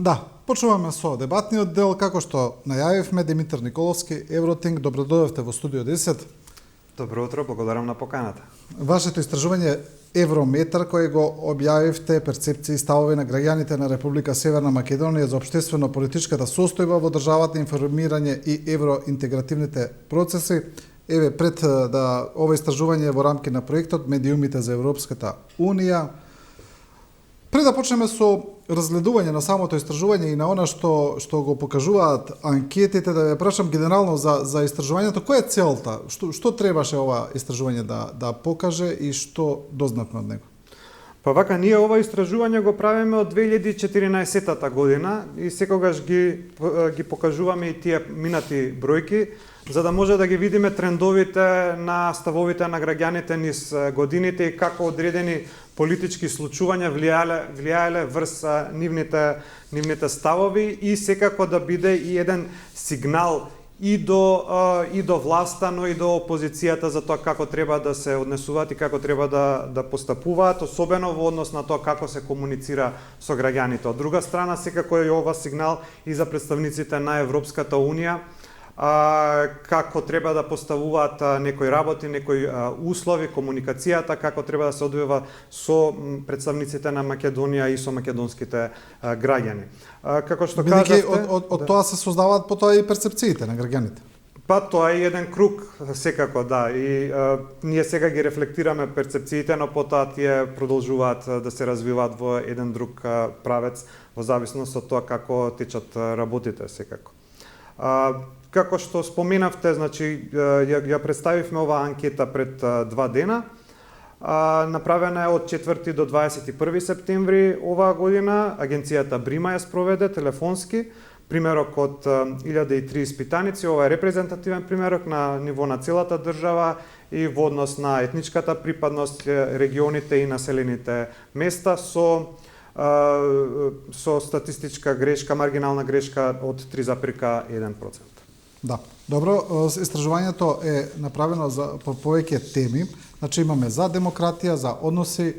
Да, почнуваме со дебатниот дел, како што најавивме. Димитар Николовски, Евротинг, добродојавте во студио 10. Добро утро, благодарам на поканата. Вашето истражување Еврометар, кој го објавивте, перцепции и ставови на граѓаните на Република Северна Македонија за општествено-политичката состојба во државата, информирање и евроинтегративните процеси. Еве, пред да ова истражување во рамки на проектот Медиумите за Европската Унија. Пред да почнеме со разгледување на самото истражување и на она што го покажуваат анкетите, да ве прашам генерално за истражувањето, која е целта? Што требаше ова истражување да покаже и што дознавме од него? Па вака, ние ова истражување го правиме од 2014 година и секогаш ги покажуваме и тие минати бројки, за да може да ги видиме трендовите на ставовите на граѓаните низ годините и како одредени политички случувања влијаеле врз нивните ставови и секако да биде и еден сигнал и до власта, но и до опозицијата за тоа како треба да се однесуваат и како треба да постапуваат, особено во однос на тоа како се комуницира со граѓаните. Од друга страна, секако е ова сигнал и за представниците на Европската Унија, како треба да поставуваат некои работи, некои услови, комуникацијата, како треба да се одвива со представниците на Македонија и со македонските граѓани. Како што кажавте, од тоа се создаваат потоа и перцепциите на граѓаните. Па тоа е еден круг, секако, да, и ние сега ги рефлектираме перцепциите, но потоа тие продолжуваат да се развиваат во еден друг правец, во зависност од тоа како течат работите, секако. Како што споменавте, значи, ја представивме оваа анкета пред 2 дена. Направена е од 4 до 21 септември оваа година. Агенцијата Брима ја спроведе телефонски. Примерок од 1003 испитаници. Ова е репрезентативен примерок на ниво на целата држава и во однос на етничката припадност, регионите и населените места со статистичка грешка, маргинална грешка од 3,1%. Да, добро, истражувањето е направено по повеќе теми. Значи имаме за демократија, за односи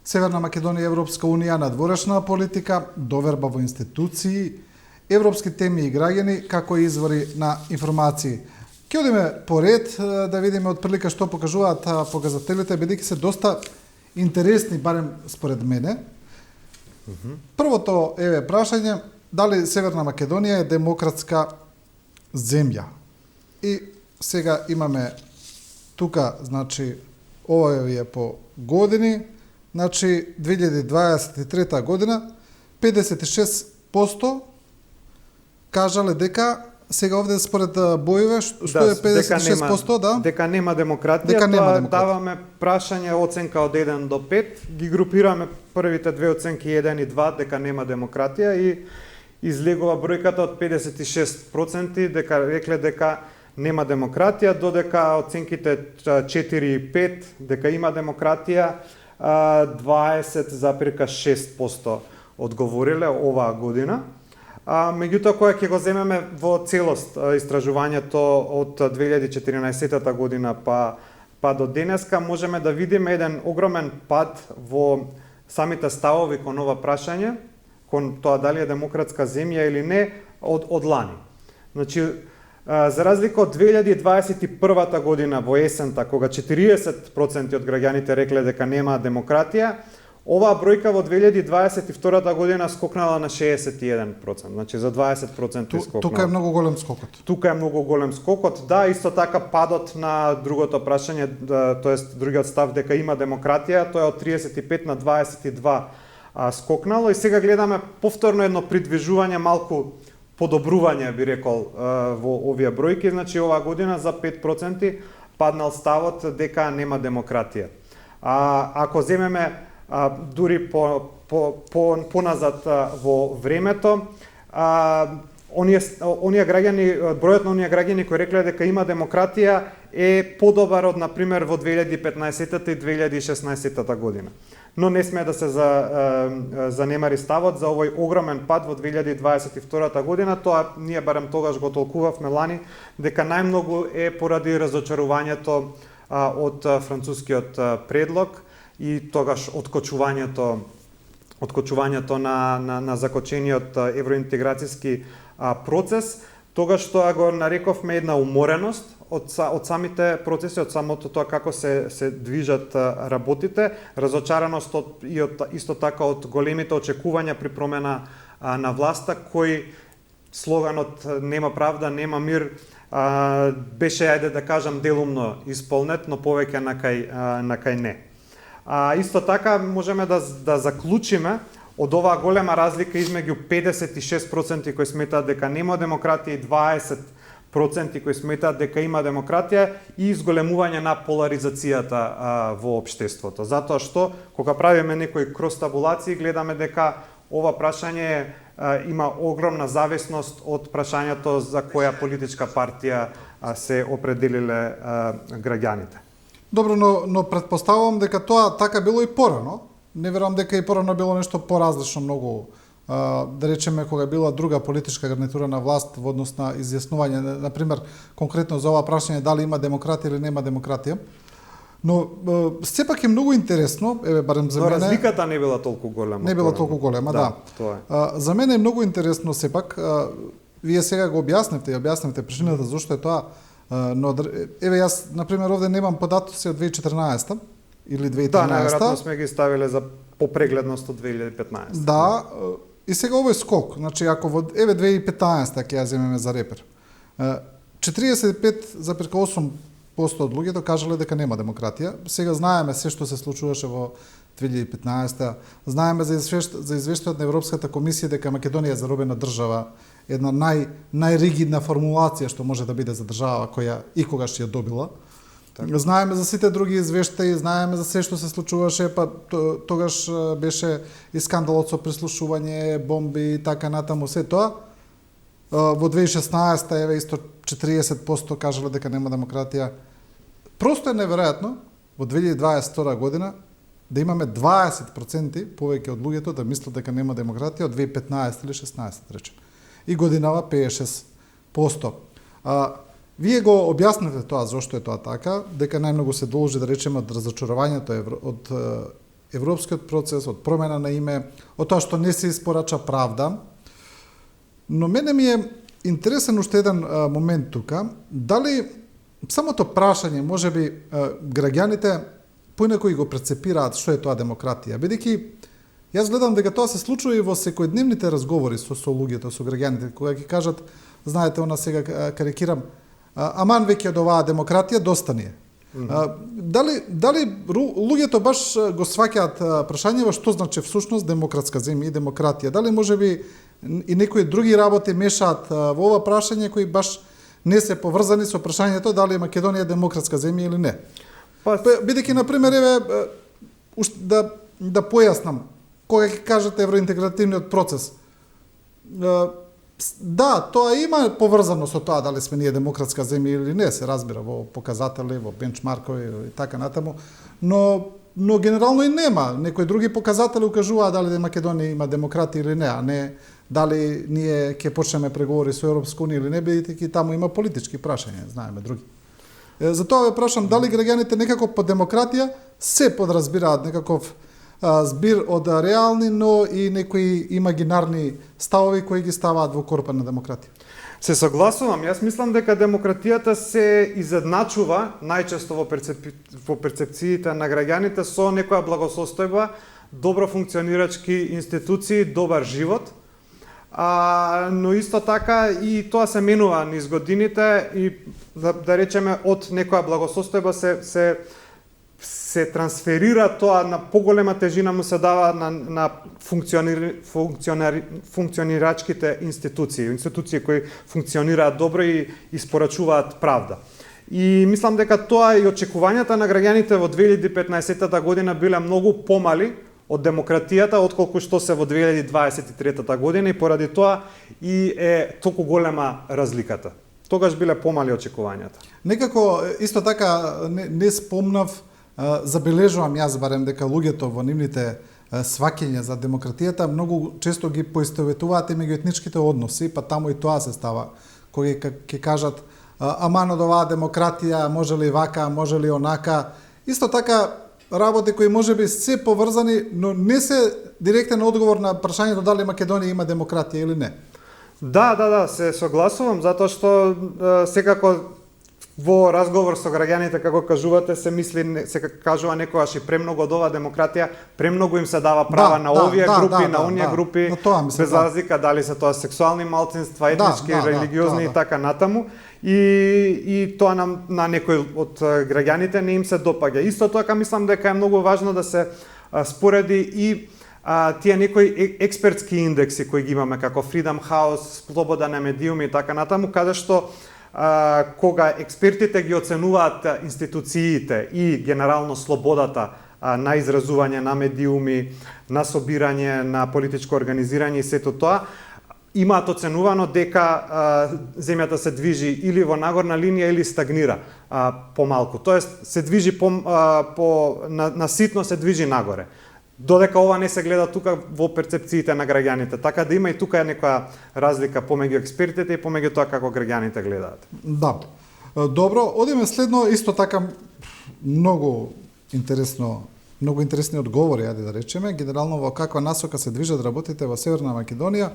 Северна Македонија и Европска Унија, надворешна политика, доверба во институции, европски теми и граѓани, како и извори на информации. Ќе одиме поред да видиме отприлика што покажуваат показателите, бидејќи се доста интересни, барем според мене. Првото прашање, дали Северна Македонија е демократска земја? И сега имаме тука, значи, ова е по години, значи 2023 година 56% кажале дека, сега овде според бојове, што е 56%, да? Дека нема демократија, даваме прашање оценка од 1 до 5, ги групираме првите две оценки 1 и 2 дека нема демократија и излегува бројката од 56% дека рекле дека нема демократија, додека оценките 4 и 5 дека има демократија, 20,6% одговориле оваа година. Меѓутоа, кога ќе го земеме во целост истражувањето од 2014 година па до денеска, можеме да видиме еден огромен пад во самите ставови кон ова прашање, кон тоа дали е демократска земја или не, од лани. Значи, за разлика од 2021 година во есента, кога 40% од граѓаните рекле дека нема демократија, оваа бројка во 2022 година скокнала на 61%, значи за 20% скокнала. Тука е многу голем скокот. Тука е многу голем скокот, да, исто така падот на другото прашање, тоест другиот став дека има демократија, тоа е од 35 на 22 скокнало и сега гледаме повторно едно придвижување, малку подобрување, би рекол, во овие бројки, значи оваа година за 5% паднал ставот дека нема демократија. Ако земеме дури поназад во времето, оние граѓани, бројот на оние граѓани кои рекле дека има демократија е подобар од, например, во 2015 и 2016 година. Но не сме да се занемари ставот за овој огромен пад во 2022 година. Тоа ние барем тогаш го толкувавме лани, дека најмногу е поради разочарувањето од францускиот предлог и тогаш откочувањето откочувањето на закочениот евроинтеграцијски процес, тогаш тоа го нарековме една умореност од самите процеси, од самото тоа како се движат работите, разочараност исто така од големите очекувања при промена на власта, кој слоганот нема правда, нема мир, беше, ајде да кажам, делумно исполнет, но повеќе на кај не. Исто така можеме да заклучиме од оваа голема разлика измеѓу 56% кои сметаат дека нема демократија и 20% кои сметаат дека има демократија и изголемување на поларизацијата во општеството. Затоа што кога правиме некои крос-табулации гледаме дека ова прашање има огромна зависност од прашањето за која политичка партија се определиле граѓаните. Добро, но предпоставувам дека тоа така било и порано. Не верувам дека и порано било нешто поразлично многу, да речеме кога била друга политичка гарнитура на власт во однос на изјаснување, на пример, конкретно за ова прашање дали има демократија или нема демократија. Но сепак е многу интересно, еве барем за мене. Но разликата не била толку голема. Не била толку голема, да. Тоа е. За мене е многу интересно сепак. Вие сега го објаснивте причината зошто е тоа. Но еве јас на пример овде немам податоци од 2014 или 2013. Да, најверојатно сме ги ставиле за попрегледност од 2015. Да, и сега овој скок, значи ако во еве 2015 ќе ја земеме за репер. 45,8% од луѓето кажале дека нема демократија. Сега знаеме се што се случуваше во 2015. Знаеме за извештајот на Европската комисија дека Македонија е заробена држава, една најригидна формулација што може да биде за држава која икогаш ја добила. Так. Знаеме за сите други извештаи, знаеме за се што се случуваше, па тогаш беше и скандалот со прислушување, бомби и така натаму се тоа. Во 2016 еве исто 40% кажале дека нема демократија. Просто е неверојатно во 2022 година да имаме 20% повеќе од луѓето да мислат дека нема демократија од 2015 или 16 речем. И годинава 56%. Вие го објаснете тоа зошто е тоа така, дека најмногу се должи да речеме од разочарувањето од европскиот процес, од промена на име, од тоа што не се испорача правда. Но мене ми е интересен уште еден момент тука, дали самото прашање можеби граѓаните поинакој го прецепираат што е тоа демократија, бидејќи јас гледам дека тоа се случува и во секојдневните разговори со луѓето, со граѓаните, кога ќе кажат, знаете, она сега карикирам, аман веќе од оваа демократија доста ни е. Дали луѓето баш го сваќаат прашањево што значи всушност демократска земја и демократија? Дали можеби и некои други работи мешаат во ова прашање кои баш не се поврзани со прашањето дали Македонија е демократска земја или не? Бидејќи на пример еве да појаснам, кога ќе кажете евроинтегративниот процес, да, тоа има поврзано со тоа дали сме ние демократска земја или не, се разбира во показатели, во бенчмаркови и така натаму, но генерално и нема. Некои други показатели укажуваат дали Македонија има демократија или не, а не дали ние ќе почнеме преговори со Европска унија или не, бидејќи таму има политички прашања, знаеме други. Затоа ве прашам дали граѓаните некако по демократија се подразбираат некаков збир од реални, но и некои имагинарни ставови кои ги ставаат во корпа на демократија. Се согласувам, јас мислам дека демократијата се изедначува најчесто во перцепциите на граѓаните со некоја благосостојба, добро функционирачки институции, добар живот, но исто така и тоа се менува низ годините и да речеме од некоја благосостојба се трансферира тоа на поголема тежина му се дава на функционирачките институции кои функционираат добро и испорачуваат правда. И мислам дека тоа и очекувањата на граѓаните во 2015 година биле многу помали од демократијата отколку што се во 2023 година и поради тоа и е толку голема разликата. Тогаш биле помали очекувањата. Некако исто така не спомнав, забележувам јас барем дека луѓето во нивните сваќања за демократијата многу често ги поистоветуваат и меѓуетничките односи, па таму и тоа се става, кои ќе кажат аман од оваа демократија, може ли вака, може ли онака. Исто така работи кои можеби се поврзани, но не се директен одговор на прашањето дали Македонија има демократија или не. Да, се согласувам, затоа што секако во разговор со граѓаните, како кажувате, се мисли, се кажува некогаш и премногу од оваа демократија, премногу им се дава права на овие групи, на оние групи, без разлика дали се тоа сексуални малцинства, етнички, религиозни и така натаму. И тоа на некои од граѓаните не им се допаѓа. Исто така мислам дека е многу важно да се спореди и тие некои експертски индекси кои ги имаме, како Freedom House, Слобода на медиуми и така натаму, каде што кога експертите ги оценуваат институциите и генерално слободата на изразување на медиуми, на собирање, на политичко организирање и сето тоа, имаат оценувано дека земјата се движи или во нагорна линија или стагнира помалку. Тоест се движи на ситно се движи нагоре. Додека ова не се гледа тука во перцепциите на граѓаните. Така да има и тука некоја разлика помеѓу експертите и помеѓу тоа како граѓаните гледаат. Да. Добро, одиме следно, исто така многу интересни одговори, ајде да речеме, генерално во каква насока се движат работите во Северна Македонија.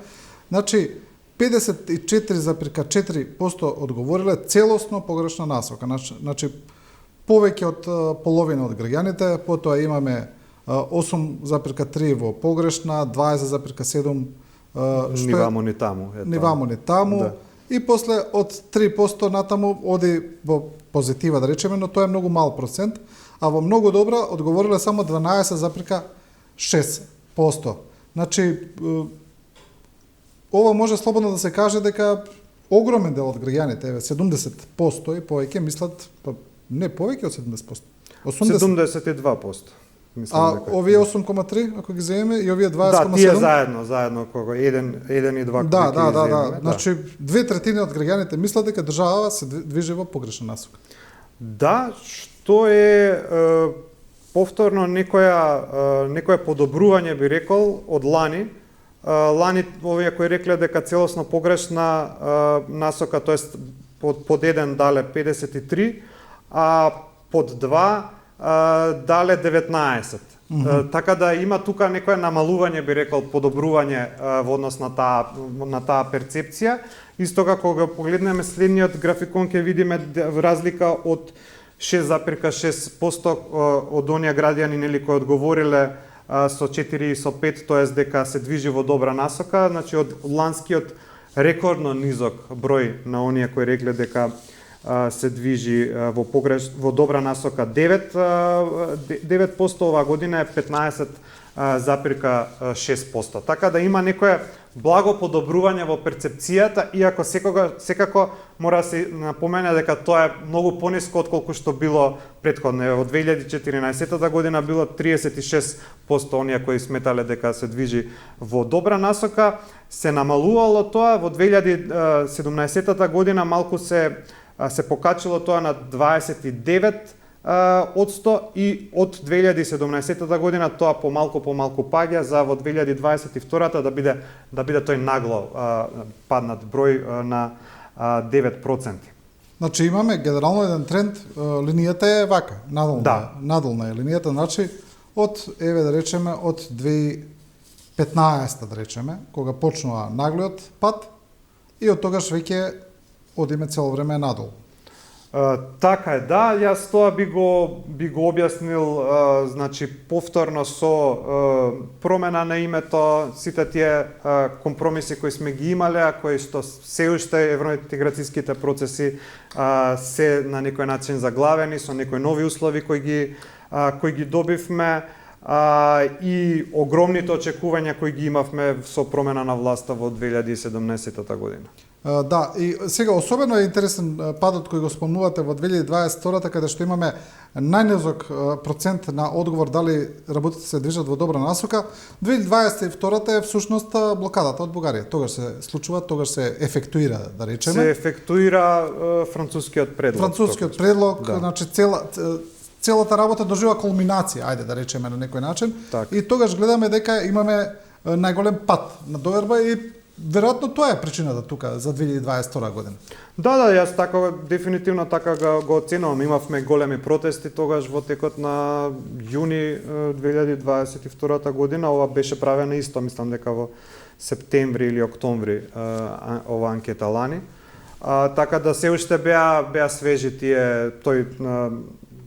Значи, 54,4% одговориле целосно погрешна насока. Значи, повеќе од половина од граѓаните, потоа имаме 8,3 во погрешна, 20,7 нивамо ни таму. Нивамо ни таму. Да. И после од 3% натаму оди во позитива, да речеме, но тоа е многу мал процент, а во многу добра одговориле само 12,6%. Значи, ова може слободно да се каже дека огромен дел од граѓаните, 70% и повеќе мислат, не повеќе од 70%. 72%. Овие 8,3 ако ги земеме и овие 20,7. Да, тие заедно кога 1 и 2 Да. Значи 2/3 од граѓаните мислат дека државава се движи во погрешна насока. Да, што е повторно некоја подобрување би рекол од лани. Лани овие кои рекле дека целосно погрешна насока, тоест под 1 дале 53, а под 2 дале 19. Така да има тука некое намалување, би рекол, подобрување во однос на таа перцепција. Исто како го погледнеме следниот графикон, ќе видиме разлика од 6,6% од оние граѓани нели кои одговориле со 4 и со 5, тоест дека се движи во добра насока, значи од ланскиот рекордно низок број на оние кои рекле дека се движи во добра насока 9%, оваа година е 15,6%. Така да има некое благо подобрување во перцепцијата, иако секако мора да се напомене дека тоа е многу пониско отколку што било претходно. Во 2014 година било 36% оние кои сметале дека се движи во добра насока, се намалувало тоа, во 2017 година малку се покачило тоа на 29% и од 2017 година тоа помалку паѓа за во 2022 да биде тој нагло паднат број на 9%. Значи имаме генерално еден тренд, линијата е вака, надолна е линијата, значи од да речеме од 2015 да речеме, кога почнува наглиот пат и од тогаш веќе одиме цело време надолу. Така е, да, јас тоа би го објаснил, значи повторно со промена на името, сите тие компромиси кои сме ги имале, а кои што се уште евроинтеграцијските процеси се на некој начин заглавени со некои нови услови кои ги добивме и огромните очекувања кои ги имавме со промена на власта во 2017 година. Да, и сега особено е интересен падот кој го спомнувате во 2022 каде што имаме најнизок процент на одговор дали работите се движат во добра насока. 2022 е всушност блокадата од Бугарија. Тогаш се случува, тогаш се ефектуира, да речеме. Се ефектуира францускиот предлог. Францускиот предлог, да. Значи целата работа дожива кулминација, ајде да речеме на некој начин. Так. И тогаш гледаме дека имаме најголем пат на доверба и веројатно тоа е причината тука за 2022 година. Да, јас така дефинитивно така го оценувам. Имавме големи протести тогаш во текот на јуни 2022 година. Ова беше правена исто, мислам дека во септември или октомври ова анкета лани. Така да се уште беа свежи тој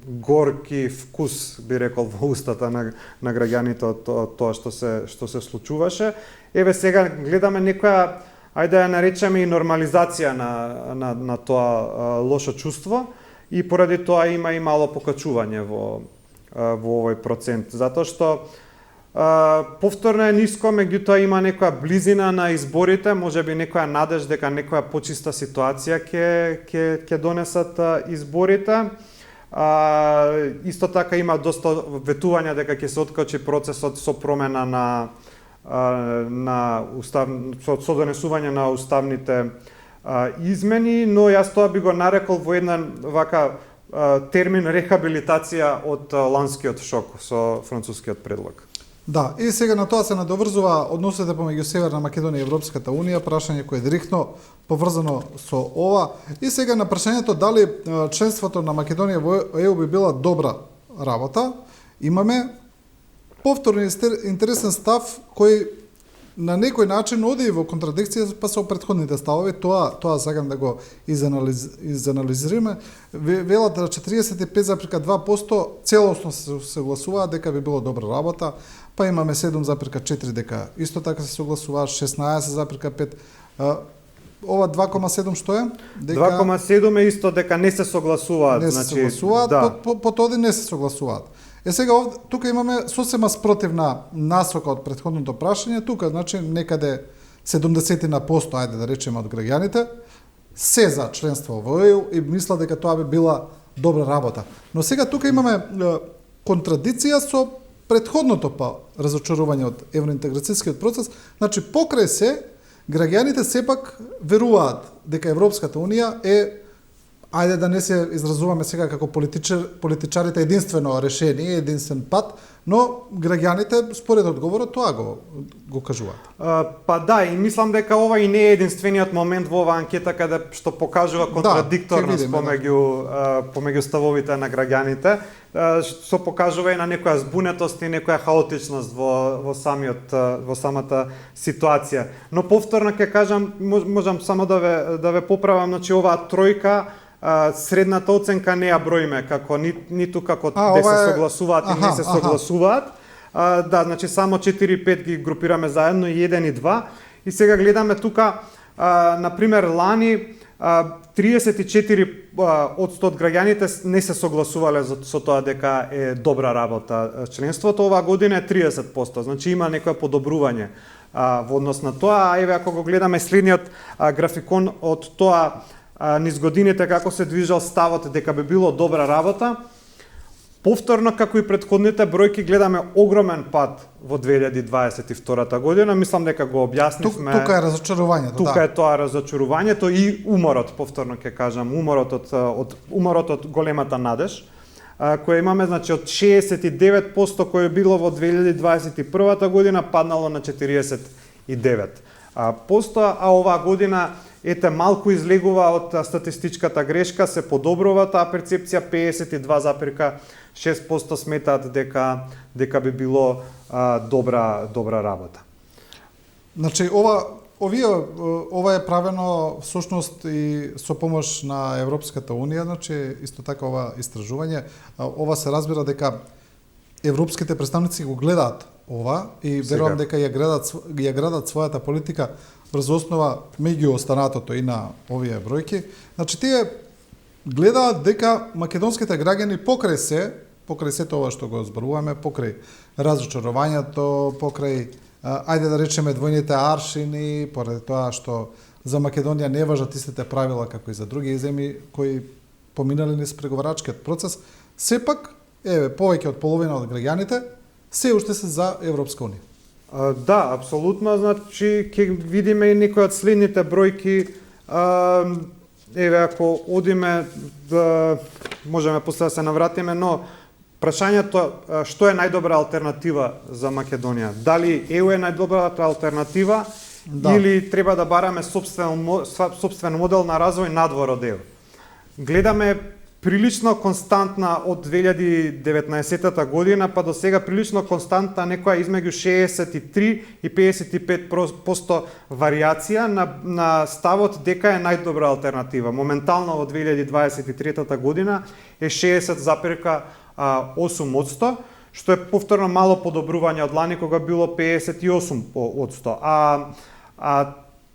горки вкус, би рекол, во устата на граѓаните од тоа што се случуваше. Еве сега гледаме некоја, ајде да ја наречеме и нормализација на тоа лошо чувство и поради тоа има и мало покачување во овој процент, затоа што повторно е ниско, меѓутоа има некоја близина на изборите, можеби некоја надеж дека некоја почиста ситуација ќе донесат изборите. Исто така има доста ветувања дека ќе се откачи процесот со промена со донесување на уставните измени, но јас тоа би го нарекол во еден вака термин рехабилитација од ланскиот шок со францускиот предлог. Да, и сега на тоа се надоврзува односите помеѓу Северна Македонија и Европската Унија, прашање кое е директно поврзано со ова. И сега на прашањето дали членството на Македонија во ЕУ би била добра работа, имаме повторно интересен став кој на некој начин оди во контрадикција па со претходните ставови, тоа сакам да го изанализираме. Велат да 45,2% целосно се согласуваат дека би било добра работа, па имаме 7,4 дека исто така се согласуваат, 16,5. Ова 2,7 што е? 2,7 е исто дека не се согласуваат. Не се согласуваат, да. по тоди не се согласуваат. Сега тука имаме сосема спротивна насока од претходното прашање, тука значи некаде 70%, ајде да речеме, од граѓаните се за членство во ЕУ и мисла дека тоа би била добра работа. Но сега тука имаме контрадиција со претходното разочарување од евроинтеграцијскиот процес, значи покрај се граѓаните сепак веруваат дека Европската Унија е, ајде да не се изразуваме сега како политичарите единствено решение, единствен пат, но граѓаните според одговорот тоа го кажуваат. Па да, и мислам дека ова и не е единствениот момент во оваа анкета каде што покажува контрадикторност помеѓу ставовите на граѓаните, што покажува и на некоја збунетост и некоја хаотичност во самата ситуација. Но повторно ќе кажам, можам само да ве поправам, значи оваа тројка средната оценка не ја броиме како ниту како де се согласуваат и не се согласуваат. Да, значи само 4-5 ги групираме заедно, и 1 и 2. И сега гледаме тука, на пример, лани 34% од граѓаните не се согласувале со тоа дека е добра работа членството, оваа година е 30%, значи има некоја подобрување во однос на тоа. Еве ако го гледаме следниот графикон од тоа низ годините како се движал ставот дека би било добра работа, повторно како и претходните бројки гледаме огромен пад во 2022 година. Мислам дека го објаснивме. Тука е разочарувањето. Тука е тоа разочарувањето и уморот, повторно ќе кажам, уморот од големата надеж, која имаме, значи од 69% кој е било во 2021 година паднало на 49%. А оваа година малку излегува од статистичката грешка, се подобрува таа перцепција, 52,6% сметаат дека би било добра работа. Значи ова е правено всушност и со помош на Европската Унија, значи исто така ова истражување, ова се разбира дека европските представници го гледаат ова и верувам дека ја градат својата политика врз основа меѓу останатото и на овие бројки. Значи тие гледаат дека македонските граѓани покрај се тоа што го зборуваме, покрај разочарувањето, покрај ајде да речеме двојните аршини, поради тоа што за Македонија не важат истите правила како и за други земји кои поминале низ преговарачкиот процес, сепак повеќе од половина од граѓаните се уште се за Европска Унија. Да, апсолутно, значи ќе видиме и некои од следните бројки. Еве ако одиме можеме после да се навратиме, но прашањето што е најдобра алтернатива за Македонија? Дали ЕУ е најдобрата алтернатива Да. или треба да бараме собствен модел на развој надвор од ЕУ. Гледаме прилично константна од 2019 година па до сега прилично константна некоја измеѓу 63 и 55% варијација на ставот дека е најдобра алтернатива. Моментално во 2023 година е 60,8%, што е повторно мало подобрување од лани кога било 58%. А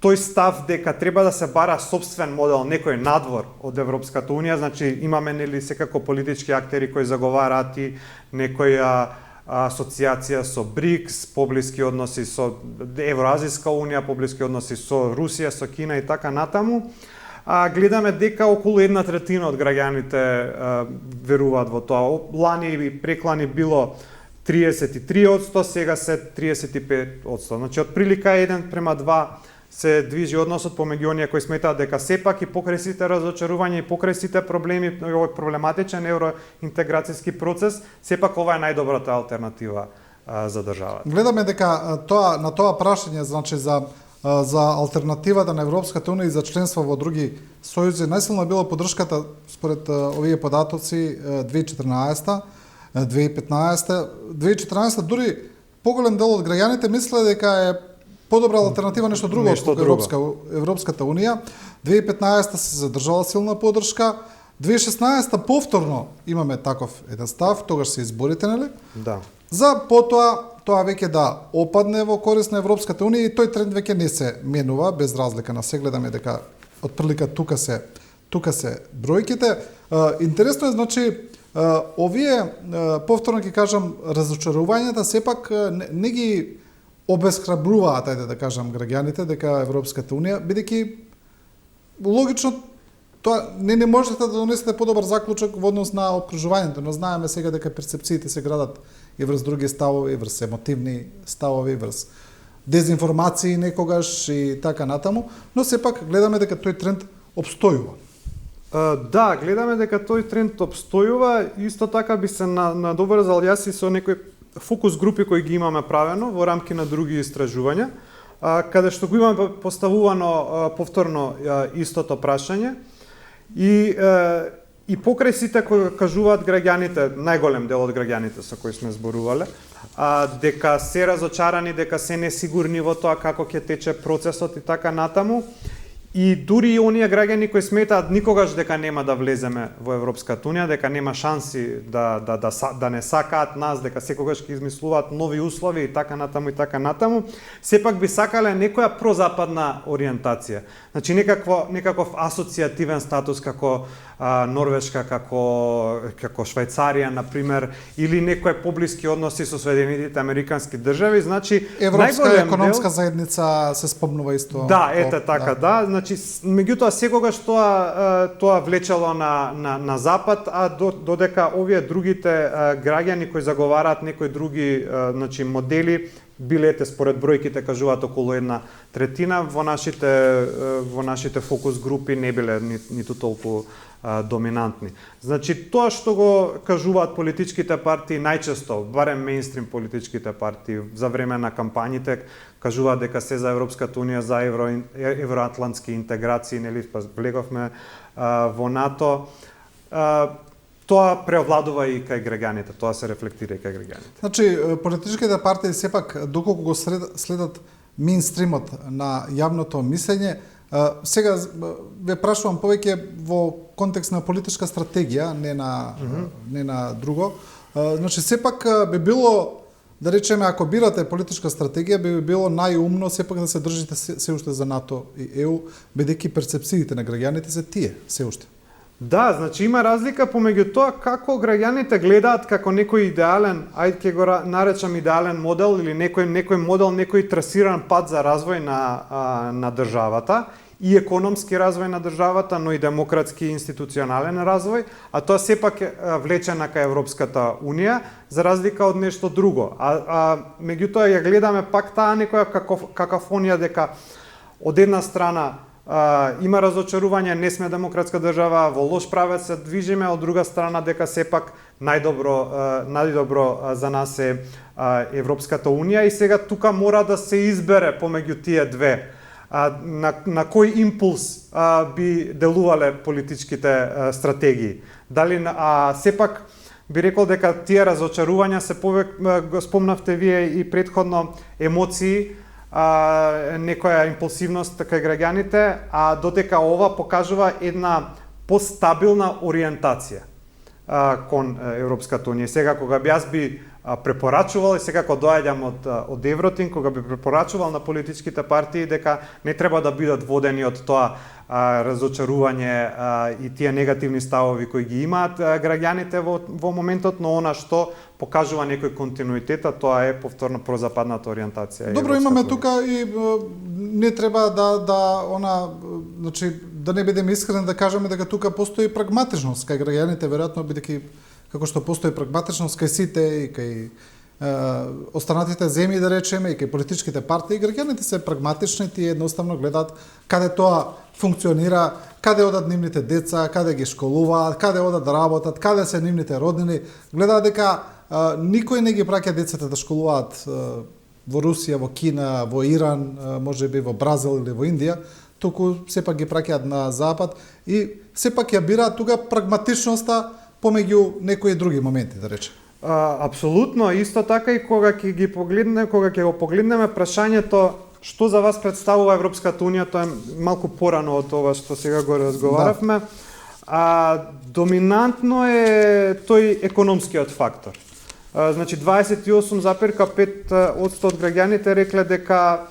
тој став дека треба да се бара собствен модел, некој надвор од Европската Унија, значи имаме нели секако политички актери кои заговараат и некоја асоциација со БРИКС, поблиски односи со Евроазиска Унија, поблиски односи со Русија, со Кина и така натаму. Гледаме дека околу 1/3 од граѓаните веруваат во тоа. Лани и преклани било 33%, сега се 35%. Значи, отприлика 1:2 се движи односот помеѓу оние кои сметаат дека сепак и покрај сите разочарувања и покрај сите проблеми, овој проблематичен евроинтеграцијски процес, сепак ова е најдобрата алтернатива за државата. Гледаме дека на тоа прашање, значи за алтернативата на Европската Унија и за членство во други сојузи, најсилна била поддршката според овие податоци 2014, 2015, 2014 дури поголем дел од граѓаните мислеле дека е подобра алтернатива нешто друго од Европската Унија. 2015 се задржала силна поддршка. 2016 повторно имаме таков еден став, тогаш се изборите, нели? Да. За потоа тоа веќе да опадне во корист на Европската Унија и тој тренд веќе не се менува, без разлика на се гледаме дека отприлика тука се бројките. Интересно е, значи, овие, повторно ќе кажам, разочарувањата сепак не ги обесхрабруваат, ајде да кажам, граѓаните дека Европската Унија, бидејќи логично тоа не можете да донесете подобар заклучок во однос на окружувањето, но знаеме сега дека перцепциите се градат и врз други ставови, врз емотивни ставови, врз дезинформации некогаш и така натаму, но сепак гледаме дека тој тренд обстојува. Да, гледаме дека тој тренд обстојува, исто така би се надоврзал јас и со некои фокус групи кои ги имаме правено во рамки на други истражувања, каде што го имаме поставувано повторно истото прашање и покрај сите кои кажуваат граѓаните, најголем дел од граѓаните со кои сме зборувале, дека се разочарани, дека се несигурни во тоа како ќе тече процесот и така натаму. И дури и оние граѓани кои сметаат никогаш дека нема да влеземе во Европската Унија, дека нема шанси да не сакаат нас, дека секогаш ќе измислуваат нови услови и така натаму, сепак би сакале некоја прозападна ориентација. Значи некаков асоцијативен статус како Норвешка, како Швајцарија, например, или некои поблиски односи со Соединетите Американски држави, значи Европска економска заедница се спомнува исто. Да, така, да. Значи, меѓутоа секогаш тоа влечело на запад, а додека овие другите граѓани кои заговараат некои други модели, билете според бројките кажуваат околу 1/3, во нашите фокус групи не биле ниту толку доминантни. Значи, тоа што го кажуваат политичките партии најчесто, барем мејнстрим политичките партии за време на кампањите, кажуваат дека се за Европската Унија, за евроатлантски интеграции, нели, влеговме во НАТО. Тоа преовладува и кај граѓаните, тоа се рефлектира и кај граѓаните. Значи, политичките партии сепак, доколку го следат мејнстримот на јавното мислење, сега ве прашувам повеќе во контекст на политичка стратегија, не на друго. Значи, сепак би било, да речеме, ако бирате политичка стратегија, би било најумно сепак да се држите се уште за НАТО и ЕУ, бидејќи перцепциите на граѓаните се тие, се уште. Да, значи има разлика помеѓу тоа како граѓаните гледаат како некој идеален, ајде ќе го наречам идеален модел или некој модел, некој трасиран пат за развој на државата и економски развој на државата, но и демократски и институционален развој, а тоа сепак е влечена кај Европската Унија за разлика од нешто друго. Меѓутоа ја гледаме пак таа некоја какафонија дека од една страна има разочарување, не сме демократска држава, во лош правец се движиме, од друга страна дека сепак најдобро за нас е Европската унија и сега тука мора да се избере помеѓу тие две. На кој импулс би делувале политичките стратегии? Дали сепак би рекол дека тие разочарувања се го спомнавте вие и претходно емоции, некоја импулсивност кај граѓаните, а додека ова покажува една постабилна ориентација кон Европската унија. Сега кога би јас би препорачувал и сега кога доаѓам од Евротин, кога би препорачувал на политичките партии дека не треба да бидат водени од тоа разочарување и тие негативни ставови кои ги имаат граѓаните во моментот, но она што покажува некој континуитет, тоа е повторно прозападната ориентација. Добро, имаме тука и не треба значи да не бидеме искрени да кажеме дека тука постои прагматичност кај граѓаните, веројатно бидејќи како што постои прагматичност кај сите и кај останатите земји, да речеме, и кај политичките партии, граѓаните се прагматични и едноставно гледаат каде тоа функционира, каде одат нивните деца, каде ги школуваат, каде одат да работат, каде се нивните роднини. Гледаат дека никој не ги праќа децата да школуваат во Русија, во Кина, во Иран, можеби во Бразил или во Индија, туку сепак ги праќаат на Запад и сепак ја бираат тука прагматичноста помеѓу некои други моменти, да речем. Апсолутно, исто така и кога ќе го погледнеме прашањето што за вас представува Европската унија, тоа е малку порано од ова што сега го разговаравме. Доминантно е тој економскиот фактор. Значи 28,5% од граѓаните рекле дека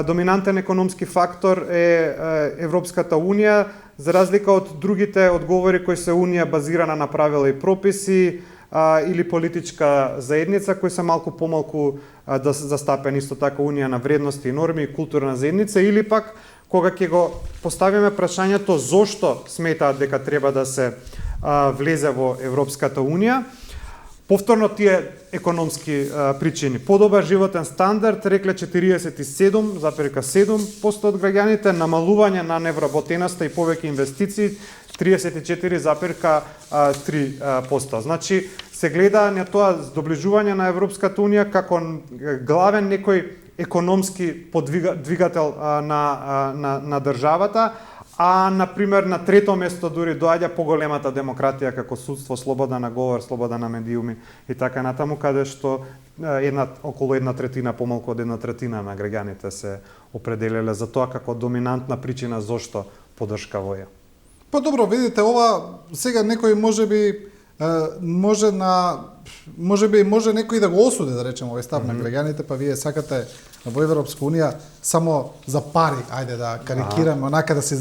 доминантен економски фактор е Европската унија, за разлика од другите одговори кои се унија базирана на правила и прописи, или политичка заедница кои се малку помалку застапени, исто така унија на вредности и норми и културна заедница, или пак кога ќе го поставиме прашањето зошто сметаат дека треба да се влезе во Европската унија, повторно тие економски причини. Подобар животен стандард, рекле 47,7% од граѓаните, намалување на невработеноста и повеќе инвестиции 34,3%. Значи, се гледа на тоа доближување на Европската унија како главен некој економски двигател на државата, а, например, на трето место дури доаѓа поголемата демократија како судство, слобода на говор, слобода на медиуми и така натаму, каде што околу 1/3, помалку од 1/3 на граѓаните се определиле за тоа како доминантна причина зошто поддршка во ја. Па добро, видите, ова сега некој може некој да го осуди, да речеме, овој став на граѓаните, па вие сакате во Европска унија само за пари, ајде да карикираме, онака да се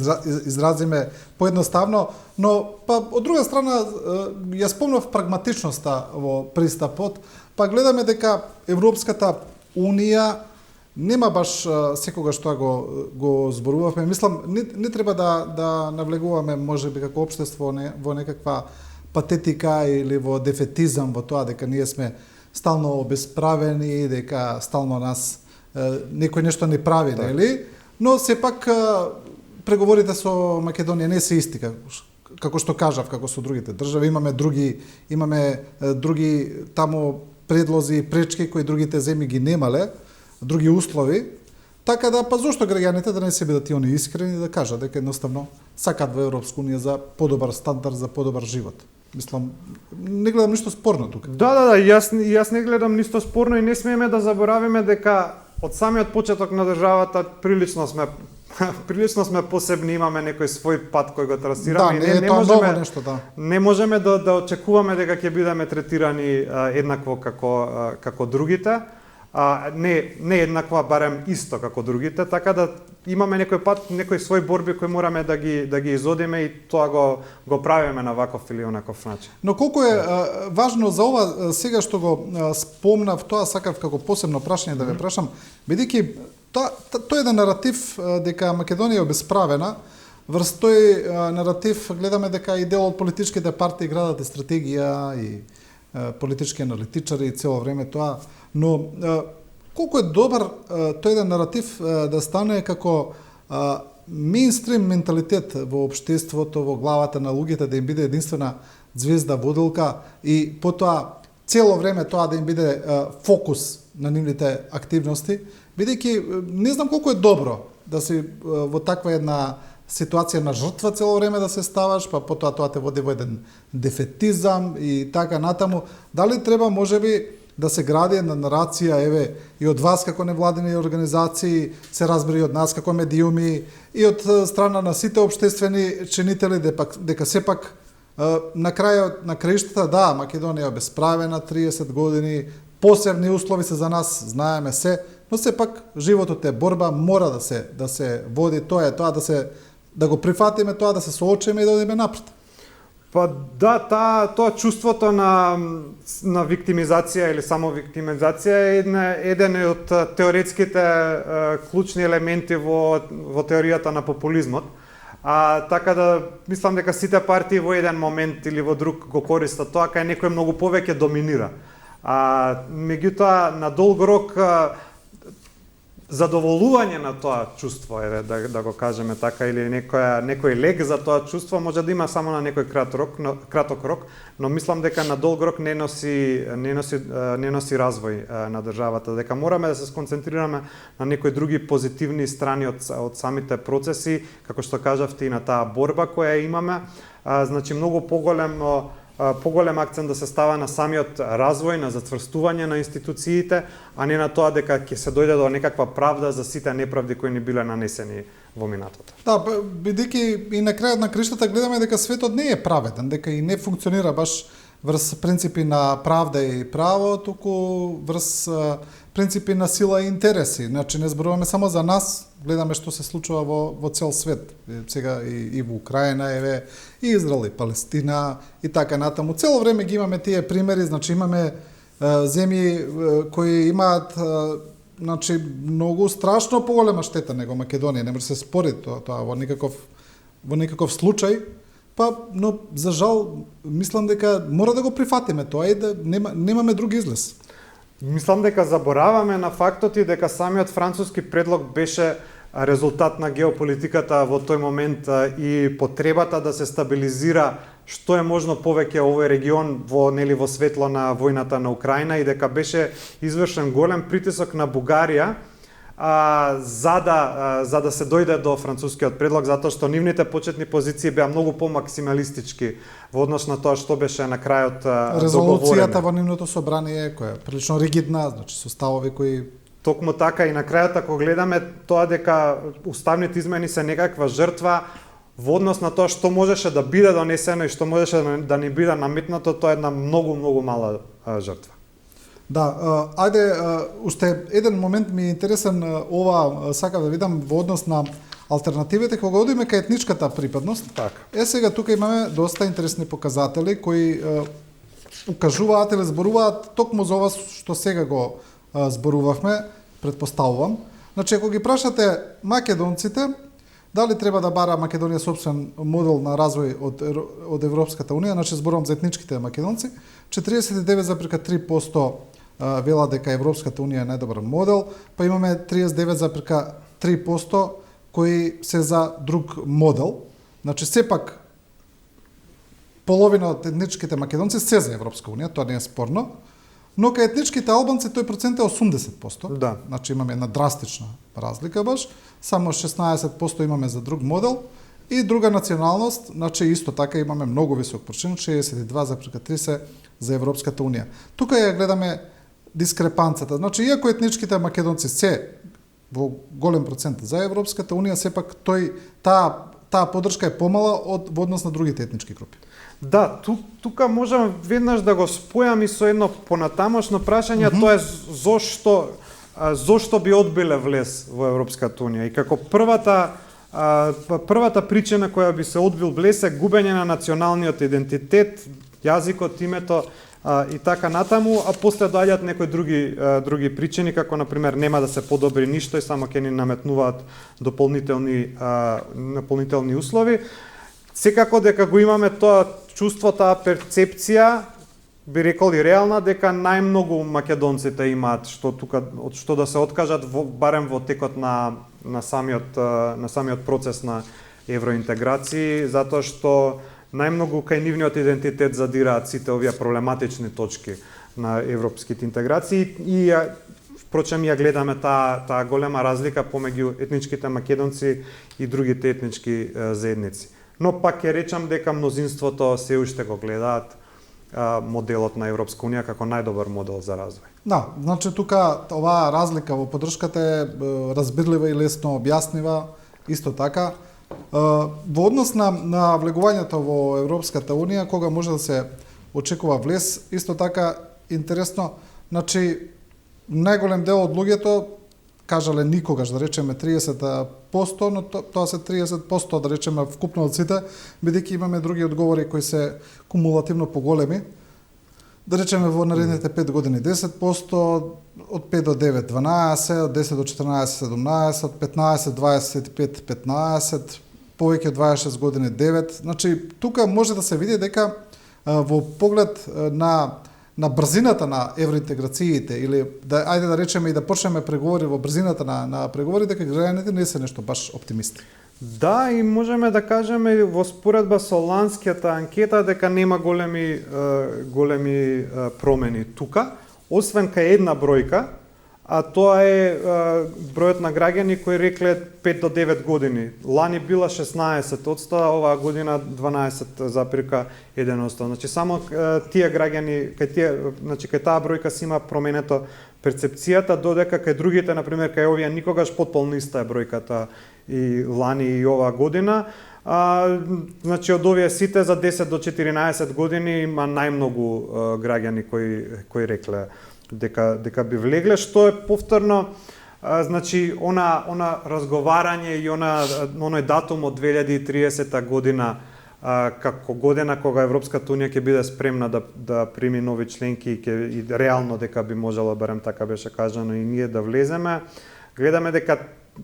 изразиме поедноставно, но па од друга страна ја спомнав прагматичноста во пристапот, па гледаме дека Европската унија нема баш секогаш тоа го зборувавме. Мислам, не треба да навлегуваме можеби како општество во некаква патетика или во дефетизам во тоа дека ние сме стално обесправени, дека стално нас некој нешто не прави, нели? Но сепак преговорите со Македонија не се исти како што кажав, како со другите држави. Имаме други таму предлози и пречки кои другите земји ги немале, други услови. Така да, па зошто граѓаните да не се бидат и они искрени да кажат дека едноставно сакаат во Европска унија за подобар стандард, за подобар живот. Мислам, не гледам ништо спорно тука. Да, јас не гледам ништо спорно и не смееме да заборавиме дека од самиот почеток на државата прилично сме посебни, имаме некој свој пат кој го трасираме. Да, не можеме нешто, да. Не можеме да очекуваме дека ќе бидеме третирани еднакво како другите. Не еднаква, барем исто како другите, така да имаме некој пат, некои своји борби кои мораме да ги изодиме и тоа го правиме на ваков или онаков начин. Но колку е важно за ова сега што го спомнав, тоа сакав како посебно прашање да ве прашам, бидејќи тој еден наратив дека Македонија е обесправена, врз тој наратив гледаме дека и дел од политичките партии градат и стратегија и политички аналитичари цело време тоа, но колку е добар тој еден наратив да стане како меинстрим менталитет во општеството, во главата на луѓето да им биде единствена звезда водилка и потоа цело време тоа да им биде фокус на нивните активности, бидејќи не знам колку е добро да си во таква една ситуација на жртва цело време да се ставаш, па потоа тоа те води во еден дефетизам и така натаму. Дали треба можеби да се гради една нарација, еве, и од вас како невладини организации, се разбери од нас како медиуми, и од страна на сите општествени чинители, дека сепак на крајот на краиштата, да, Македонија е обесправена 30 години, посебни услови се за нас, знаеме се, но сепак животот е борба, мора да се води, тоа да го прифатиме тоа, да се соочиме и да одиме напред. Па да, тоа чувството на виктимизација или само виктимизација е еден од теоретските клучни елементи во теоријата на популизмот. Така да мислам дека сите партии во еден момент или во друг го користат тоа, кај некој многу повеќе доминира. Меѓутоа на долг рок задоволување на тоа чувство, да го кажеме така, или некој лек за тоа чувство може да има само на некој краток рок, но мислам дека на долг рок не носи развој на државата, дека мораме да се сконцентрираме на некои други позитивни страни од самите процеси, како што кажавте, и на таа борба која имаме, значи многу поголем акцент да се става на самиот развој, на зацврстување на институциите, а не на тоа дека ќе се дојде до некаква правда за сите неправди кои ни биле нанесени во минатото. Да, бидејќи и на крајот на криштата гледаме дека светот не е праведен, дека и не функционира баш врз принципи на правда и право, туку врз принципи на сила и интереси. Значи не зборуваме само за нас, гледаме што се случува во цел свет. Сега и во Украина, еве, и Израел, и Палестина, и така натаму. Цело време ги имаме тие примери, значи имаме земји кои имаат значи многу страшно поголема штета него Македонија, не може се спори тоа во никаков случај. Но за жал мислам дека мора да го прифатиме тоа и да немаме друг излез. Мислам дека забораваме на фактот и дека самиот француски предлог беше резултат на геополитиката во тој момент и потребата да се стабилизира што е можно повеќе овој регион во светло на војната на Украина и дека беше извршен голем притисок на Бугарија за да се дојде до францускиот предлог, затоа што нивните почетни позиции беа многу помаксималистички во однос на тоа што беше на крајот договорено. Резолуцијата во нивното собрание која е прилично ригидна, значи со ставови кои токму така и на крајот ако гледаме тоа дека уставните измени се некаква жртва во однос на тоа што можеше да биде донесено и што можеше да не биде наметнато, тоа е една многу мала жртва. Да, ајде, уште еден момент ми е интересен, ова сакав да видам во однос на алтернативите, кога одиме кај етничката припадност. Така. Сега тука имаме доста интересни показатели кои укажуваат или зборуваат токму за ова што сега го зборувавме, предпоставувам. Значи, ако ги прашате македонците, дали треба да бара Македонија собствен модел на развој од Европската унија, значи зборувам за етничките македонци, 49,3% велат дека Европската унија е најдобар модел, па имаме 39,3% кои се за друг модел. Значи сепак половина од етничките македонци се за Европска унија, тоа не е спорно, но кај етничките албанци тој процент е 80%. Да. Значи имаме една драстична разлика баш, само 16% имаме за друг модел и друга националност, значи исто така имаме многу висок процент, 62,3% за Европската унија. Тука ја гледаме дискрепанцата. Значи иако етничките македонци се во голем процент за Европската унија, сепак таа поддршка е помала во однос на другите етнички групи. Да, тука можам веднаш да го спојам и со едно понатамошно прашање, тоа е зошто би одбиле влез во Европската унија. И како првата причина која би се одбил влез е губење на националниот идентитет, јазикот, името и така натаму, а после доаѓаат некои други причини, како например нема да се подобри ништо и само ќе ни наметнуваат дополнителни услови. Секако дека го имаме тоа чувство, таа перцепција, би рекол и реална, дека најмногу македонците имаат што да се откажат барем во текот на на самиот процес на евроинтеграции, затоа што најмногу кај нивниот идентитет задираат сите овие проблематични точки на европските интеграции и впрочем ја гледаме таа голема разлика помеѓу етничките македонци и другите етнички заедници. Но пак ќе речам дека мнозинството се уште го гледаат моделот на Европска унија како најдобар модел за развој. Да, значи тука оваа разлика во поддршката е разбирлива и лесно објаснива, исто така. Во однос на влегувањето во Европската унија, кога може да се очекува влез, исто така интересно, значи најголем дел од луѓето кажале никогаш, да речеме 30%, но тоа се 30%, да речеме вкупно од сите, бидејќи имаме други одговори кои се кумулативно поголеми. Да речеме во наредните 5 години 10%, од 5 до 9 12, од 10 до 14 17, од 15 25 15, повеќе од 26 години 9. Значи тука може да се види дека во поглед на брзината на евроинтеграциите или ајде да речеме и да почнеме преговори во брзината на преговори, дека граѓаните не се нешто баш оптимисти. Да, и можеме да кажеме во споредба со ланската анкета дека нема големи промени тука, освен кај една бројка, а тоа е бројот на граѓани кои рекле 5 до 9 години. Лани била 16%, оваа година 12,1%. Значи само тие граѓани, кај таа бројка си има променето перцепцијата, додека кај другите, например, кај овие никогаш потполно иста е бројката и лани и оваа година. Значи од овие сите за 10 до 14 години има најмногу граѓани кои рекле дека би влегле, што е повторно, значи она разговарање и оној датум од 2030 година како година кога Европската унија ќе биде спремна да прими нови членки и реално дека би можело, барем така беше кажано, и ние да влеземе. Гледаме дека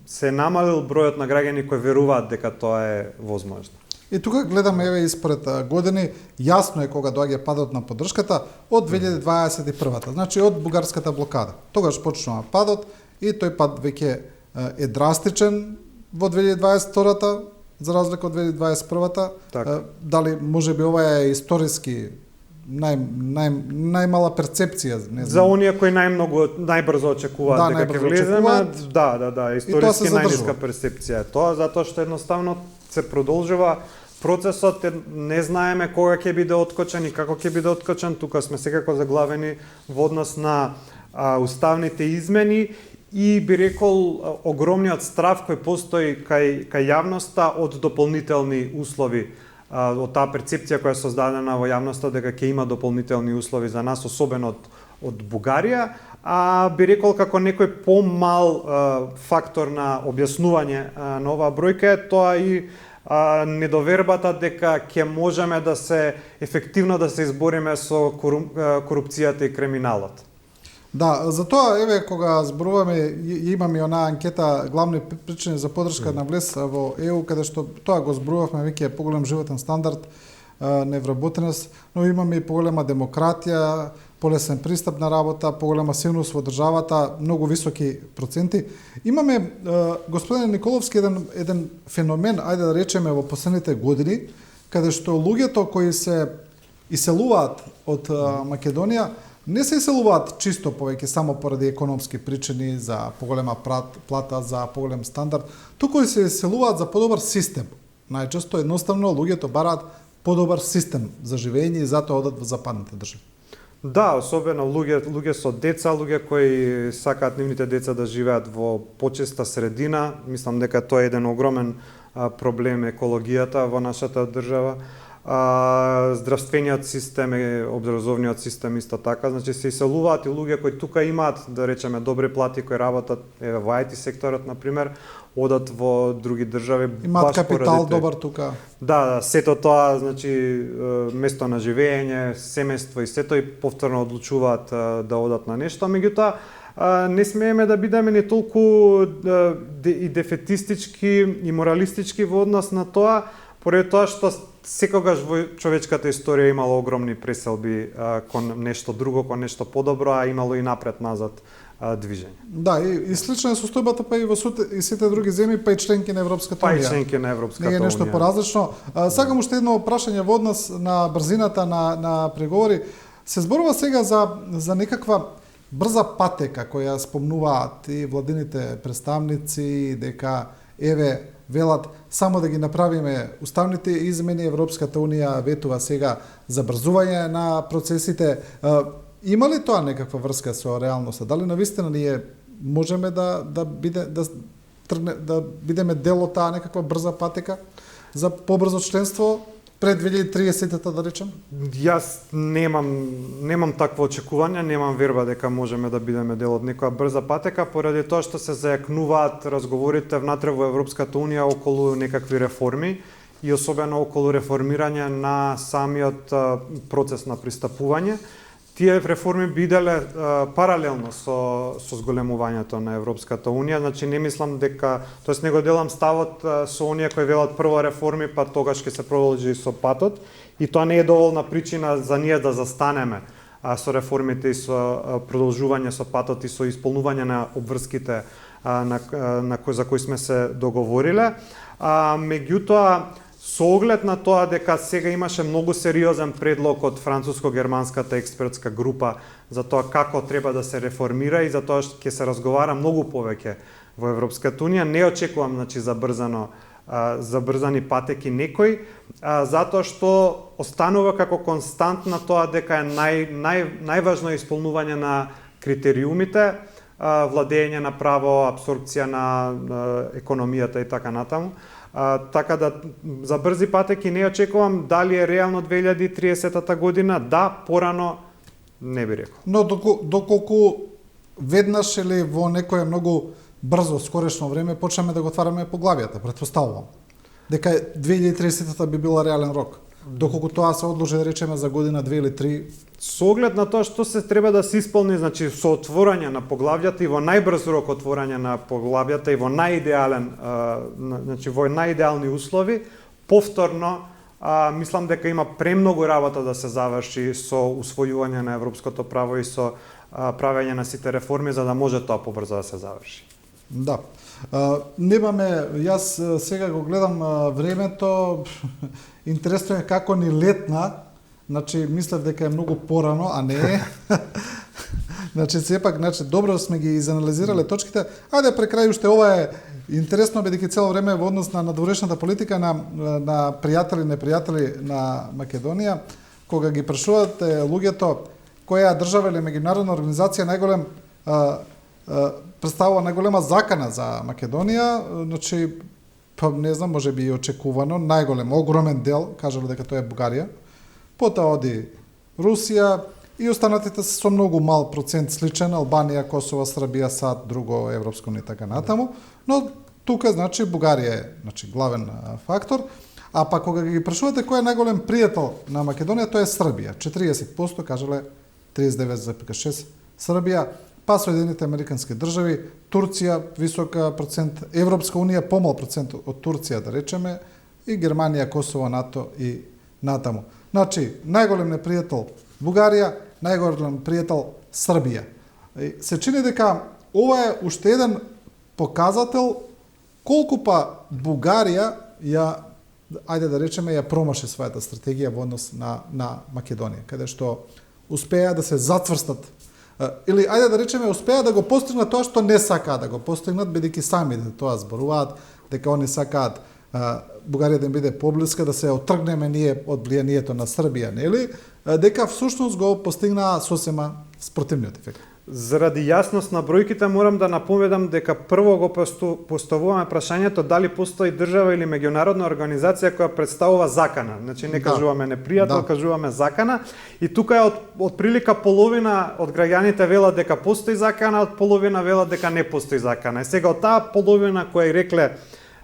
се намалил бројот на граѓани кои веруваат дека тоа е возможно. И тука гледаме еве испред години, јасно е кога доаѓа падот на поддршката од 2021-та, значи од бугарската блокада. Тогаш почнува падот и тој пад веќе е драстичен во 2022-та, за разлика од 2021-та. Так. Дали можеби ова е историски најмала перцепција, не знам. За оние кои најбрзо очекуваат дека ќе влеземе, да, историски најниска перцепција е тоа, затоа што едноставно се продолжува процесот, не знаеме кога ќе биде откочен и како ќе биде откочен. Тука сме секако заглавени во однос на уставните измени и би рекол огромниот страв кој постои кај јавноста од дополнителни услови, од таа перцепција која е создадена во јавноста дека ќе има дополнителни услови за нас, особено од Бугарија, би рекол како некој помал фактор на објаснување на оваа бројка е тоа и недовербата дека ќе можеме да се ефективно да се избориме со корупцијата и криминалот. Да, затоа еве кога зборуваме имаме она анкета главни причини за поддршка на влез во ЕУ, каде што тоа го зборувавме веќе поголем животен стандард на евработеност, но имаме и поголема демократија, полесен пристап на работа, поголема силност во државата, многу високи проценти. Имаме, господин Николовски, еден феномен, ајде да речеме во последните години, каде што луѓето кои се иселуваат од Македонија, не се иселуваат чисто повеќе само поради економски причини, за поголема плата, за поголем стандард, туку се иселуваат за подобар систем. Најчесто едноставно луѓето бараат подобар систем за живење и затоа одат во западните држави. Да, особено луѓе со деца, луѓе кои сакаат нивните деца да живеат во почиста средина. Мислам дека тоа е еден огромен проблем екологијата во нашата држава. Здравствениот систем, образовниот систем исто така, значи се иселуваат и луѓе кои тука имаат, да речеме, добри плати, кои работат во IT секторот, например, одат во други држави. Имаат капитал добар тука. Да, сето тоа, значи, место на живење, семејство и сето, и повторно одлучуваат да одат на нешто, меѓутоа не смееме да бидеме ни толку и дефетистички и моралистички во однос на тоа, поради тоа што секогаш во човечката историја имало огромни преселби кон нешто друго, кон нешто подобро, а имало и напред-назад движење. Да, и слична е состојбата па и во и сите други земји, па и членки на Европската Па и унија. членки на Европската Не е нешто унија. поразлично. Сакам уште едно прашање во однос на брзината на преговори. Се зборува сега за некаква брза патека која спомнуваат и владините представници, дека еве велат само да ги направиме уставните измени, Европската унија ветува сега забрзување на процесите. Има ли тоа некаква врска со реалноста? Дали навистина ние можеме да бидеме дел од таа некаква брза патека за побрзо членство пред 2030-та, да речем? Јас немам такво очекување, немам верба дека можеме да бидеме дел од некоја брза патека, поради тоа што се зајакнуваат разговорите внатре во Европската унија околу некакви реформи и особено околу реформирање на самиот процес на пристапување. Тие реформи биделе паралелно со зголемувањето на Европската унија, значи не мислам дека, тоест не го делам ставот со оние кои велат прво реформи, па тогаш ќе се продолжи и со патот, и тоа не е доволна причина за ние да застанеме со реформите и со продолжување со патот и со исполнување на обврските за кои сме се договориле. Меѓутоа, со оглед на тоа дека сега имаше многу сериозен предлог од француско-германската експертска група за тоа како треба да се реформира и за тоа што ќе се разговара многу повеќе во Европската унија, не очекувам забрзани патеки некој, затоа што останува како константна тоа дека е најважно исполнување на критериумите, владење на право, апсорбција на економијата и така натаму. Така да за брзи патеки не очекувам. Дали е реално 2030 година? Да, порано не би рекол. Но доколку веднаш или во некое многу брзо, скорешно време почнеме да го отвараме поглавијата, претпоставувам дека 2030 би била реален рок. Доколку тоа се одложи, да речеме, за година, 2 или 3. Со оглед на тоа што се треба да се исполни, значи со отворање на поглавјата и во најбрз рок отворање на поглавјата и во во најидеални услови, повторно мислам дека има премногу работа да се заврши со усвојување на европското право и со правење на сите реформи за да може тоа побрзо да се заврши. Да. Немаме, јас сега го гледам времето, интересно е како ни летна, значи мислев дека е многу порано, а не е. Значи сепак, добро сме ги изанализирале точките. Ајде прекрај уште ова е интересно, бидејќи цело време во однос на надворешната политика на пријатели, непријатели на Македонија, кога ги прашуваат луѓето која држава или меѓународна организација најголем представува најголема закана за Македонија, значи, па не знам, може би и очекувано, најголем, огромен дел, кажале дека тоа е Бугарија, потоа оди Русија и останатите се со многу мал процент сличен, Албанија, Косово, Србија, САД, друго Европско уније така натаму, но тука, значи, Бугарија е главен фактор, а па кога ги прашувате кој е најголем пријател на Македонија, тоа е Србија, 40%, кажале 39,6%, Србија, па Соединените Американски држави, Турција, висока процент, Европска унија, помал процент од Турција, да речеме, и Германија, Косово, НАТО и натаму. Значи, најголем непријател Бугарија, најголем пријател Србија. Се чини дека ова е уште еден показател колку па Бугарија ајде да речеме, ја промаши својата стратегија во однос на Македонија, каде што успеа да се затврстат или ајде да речеме успеа да го постигнат тоа што не сакаат да го постигнат, бидејќи самите тоа зборуваат дека они сакаат Бугарија да им биде поблиска, да се отргнеме ние од влијанието на Србија, нели? Дека всушност го постигнаа сосема спротивниот ефект. Заради јасност на бројките морам да напомнам дека прво го поставуваме прашањето дали постои држава или меѓународна организација која представува закана. Значи не кажуваме непријател, кажуваме закана. И тука е од прилика половина од граѓаните велат дека постои закана, од половина велат дека не постои закана. И сега од таа половина која рекле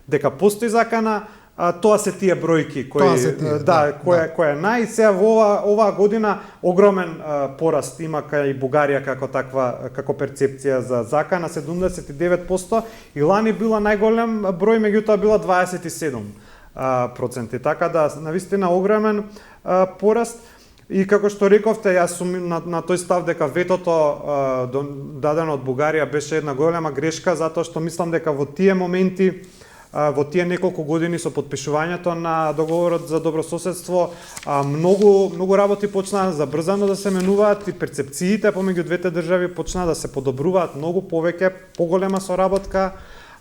дека постои закана, тоа се тие бројки кои која нај сега во оваа година огромен пораст има кај Бугарија како перцепција за закана 79% и лани била најголем број, меѓутоа била 27%. Така да навистина огромен пораст. И како што рековте, јас сум на тој став дека ветото дадено од Бугарија беше една голема грешка, затоа што мислам дека во тие моменти, во тие неколку години со подпишувањето на договорот за добрососедство, многу работи почнаа забрзано да се менуваат и перцепциите помеѓу двете држави почнаа да се подобруваат многу повеќе, поголема соработка,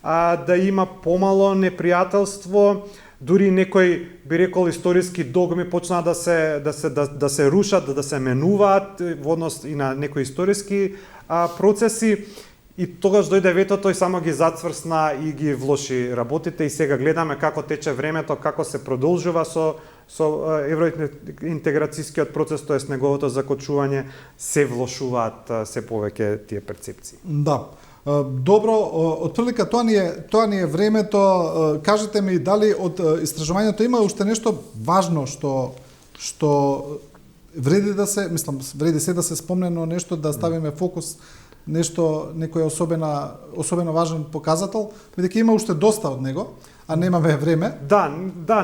да има помало непријателство, дури некои би рекол историски догми почнаа да се рушат, да се менуваат во однос и на некои историски процеси. И тогаш дојде ветото и само ги зацврсна и ги влоши работите и сега гледаме како тече времето, како се продолжува со евроинтеграцијскиот процес, тоест неговото закочување, се влошуваат се повеќе тие перцепции. Да. Добро, отприлика тоа ни е времето. Кажете ми дали од истражувањето има уште нешто важно што вреди да се, вреди се да се спомнено нешто, да ставиме фокус некој особено важен показател, бидејќи има уште доста од него, а немаме време. Да,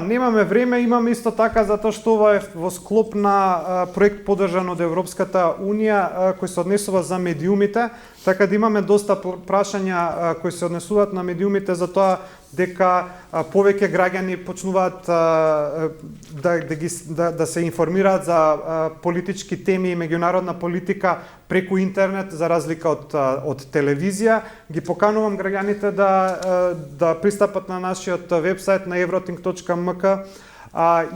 немаме време, имаме исто така затоа што ова е во склоп на проект подржан од Европската Унија кој се однесува за медиумите, така да имаме доста прашања кои се однесуваат на медиумите за тоа дека повеќе граѓани почнуваат да се информираат за политички теми и меѓународна политика преку интернет за разлика од телевизија. Ги поканувам граѓаните да пристапат на нашиот вебсайт на eurothink.mk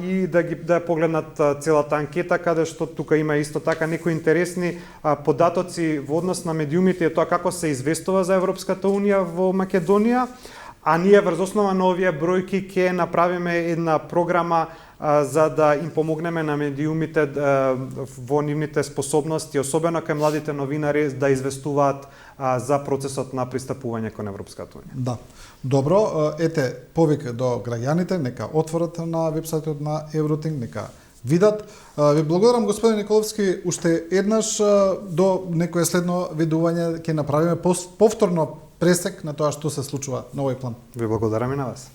и да погледнат целата анкета, каде што тука има исто така некои интересни податоци во однос на медиумите и тоа како се известува за Европската Унија во Македонија. А ние врз основа на овие бројки ќе направиме една програма за да им помогнеме на медиумите во нивните способности, особено кај младите новинари, да известуваат за процесот на пристапување кон Европската Унија. Да. Добро, ете повика до граѓаните, нека отворат на вебсајтот на Евроthink, нека видат. Ви благодарам, господин Николовски, уште еднаш до некое следно видување ќе направиме повторно пресек на тоа што се случува на овој план. Ви благодарам и на вас.